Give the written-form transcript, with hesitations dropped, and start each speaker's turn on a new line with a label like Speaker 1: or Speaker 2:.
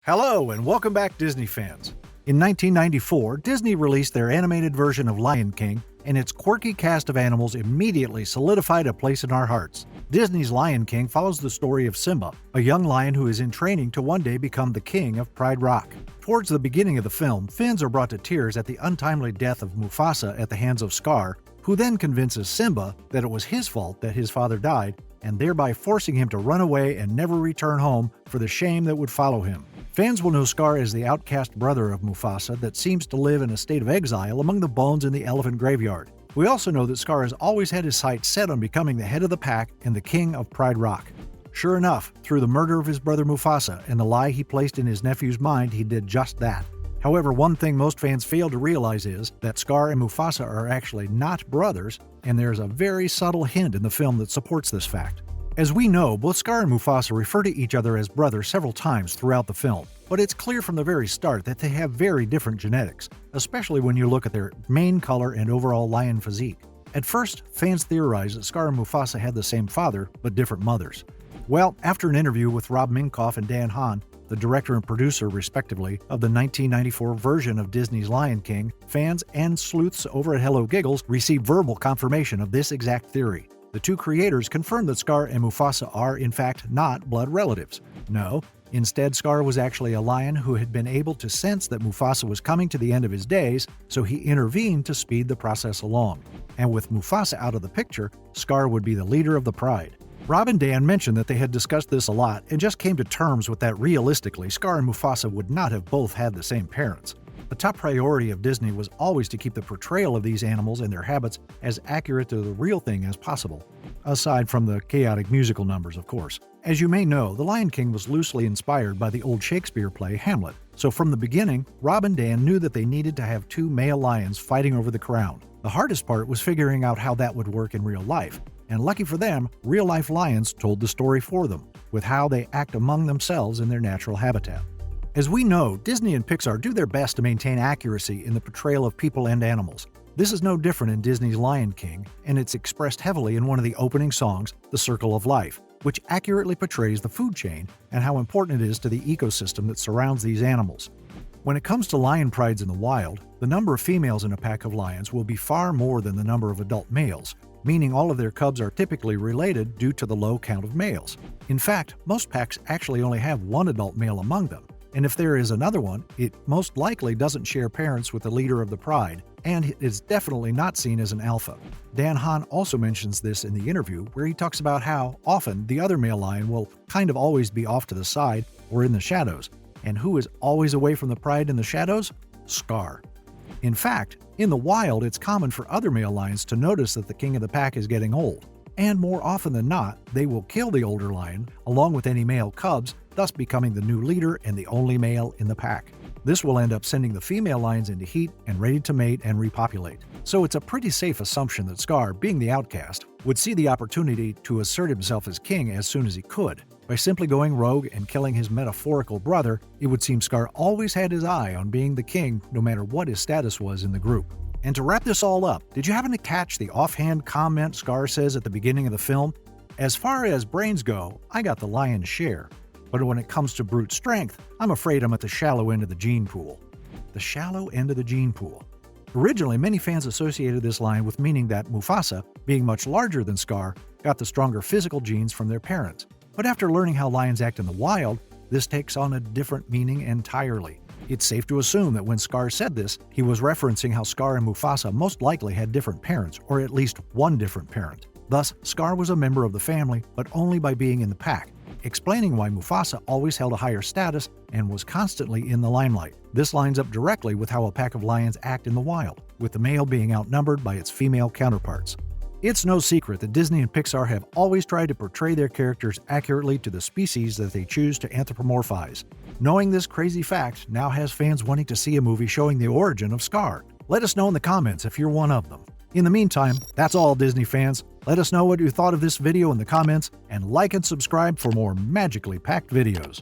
Speaker 1: Hello and welcome back, Disney fans. In 1994, Disney released their animated version of Lion King, and its quirky cast of animals immediately solidified a place in our hearts. Disney's Lion King follows the story of Simba, a young lion who is in training to one day become the king of Pride Rock. Towards the beginning of the film, fans are brought to tears at the untimely death of Mufasa at the hands of Scar, who then convinces Simba that it was his fault that his father died, and thereby forcing him to run away and never return home for the shame that would follow him. Fans will know Scar as the outcast brother of Mufasa that seems to live in a state of exile among the bones in the elephant graveyard. We also know that Scar has always had his sights set on becoming the head of the pack and the king of Pride Rock. Sure enough, through the murder of his brother Mufasa and the lie he placed in his nephew's mind, he did just that. However, one thing most fans fail to realize is that Scar and Mufasa are actually not brothers, and there's a very subtle hint in the film that supports this fact. As we know, both Scar and Mufasa refer to each other as brothers several times throughout the film, but it's clear from the very start that they have very different genetics, especially when you look at their mane color and overall lion physique. At first, fans theorized that Scar and Mufasa had the same father, but different mothers. Well, after an interview with Rob Minkoff and Dan Hahn, the director and producer, respectively, of the 1994 version of Disney's Lion King, fans and sleuths over at Hello Giggles received verbal confirmation of this exact theory. The two creators confirmed that Scar and Mufasa are, in fact, not blood relatives. No, instead Scar was actually a lion who had been able to sense that Mufasa was coming to the end of his days, so he intervened to speed the process along. And with Mufasa out of the picture, Scar would be the leader of the Pride. Rob and Dan mentioned that they had discussed this a lot and just came to terms with that realistically, Scar and Mufasa would not have both had the same parents. The top priority of Disney was always to keep the portrayal of these animals and their habits as accurate to the real thing as possible, aside from the chaotic musical numbers, of course. As you may know, The Lion King was loosely inspired by the old Shakespeare play Hamlet, so from the beginning, Rob and Dan knew that they needed to have two male lions fighting over the crown. The hardest part was figuring out how that would work in real life, and lucky for them, real-life lions told the story for them, with how they act among themselves in their natural habitat. As we know, Disney and Pixar do their best to maintain accuracy in the portrayal of people and animals. This is no different in Disney's Lion King, and it's expressed heavily in one of the opening songs, The Circle of Life, which accurately portrays the food chain and how important it is to the ecosystem that surrounds these animals. When it comes to lion prides in the wild, the number of females in a pack of lions will be far more than the number of adult males, meaning all of their cubs are typically related due to the low count of males. In fact, most packs actually only have one adult male among them. And if there is another one, it most likely doesn't share parents with the leader of the pride, and is definitely not seen as an alpha. Dan Hahn also mentions this in the interview, where he talks about how often the other male lion will kind of always be off to the side or in the shadows. And who is always away from the pride in the shadows? Scar. In fact, in the wild, it's common for other male lions to notice that the king of the pack is getting old. And more often than not, they will kill the older lion, along with any male cubs, thus becoming the new leader and the only male in the pack. This will end up sending the female lions into heat and ready to mate and repopulate. So it's a pretty safe assumption that Scar, being the outcast, would see the opportunity to assert himself as king as soon as he could. By simply going rogue and killing his metaphorical brother, it would seem Scar always had his eye on being the king no matter what his status was in the group. And to wrap this all up, did you happen to catch the offhand comment Scar says at the beginning of the film? As far as brains go, I got the lion's share. But when it comes to brute strength, I'm afraid I'm at the shallow end of the gene pool. The shallow end of the gene pool. Originally, many fans associated this line with meaning that Mufasa, being much larger than Scar, got the stronger physical genes from their parents. But after learning how lions act in the wild, this takes on a different meaning entirely. It's safe to assume that when Scar said this, he was referencing how Scar and Mufasa most likely had different parents, or at least one different parent. Thus, Scar was a member of the family, but only by being in the pack, explaining why Mufasa always held a higher status and was constantly in the limelight. This lines up directly with how a pack of lions act in the wild, with the male being outnumbered by its female counterparts. It's no secret that Disney and Pixar have always tried to portray their characters accurately to the species that they choose to anthropomorphize. Knowing this crazy fact now has fans wanting to see a movie showing the origin of Scar. Let us know in the comments if you're one of them. In the meantime, that's all, Disney fans. Let us know what you thought of this video in the comments, and like and subscribe for more magically packed videos.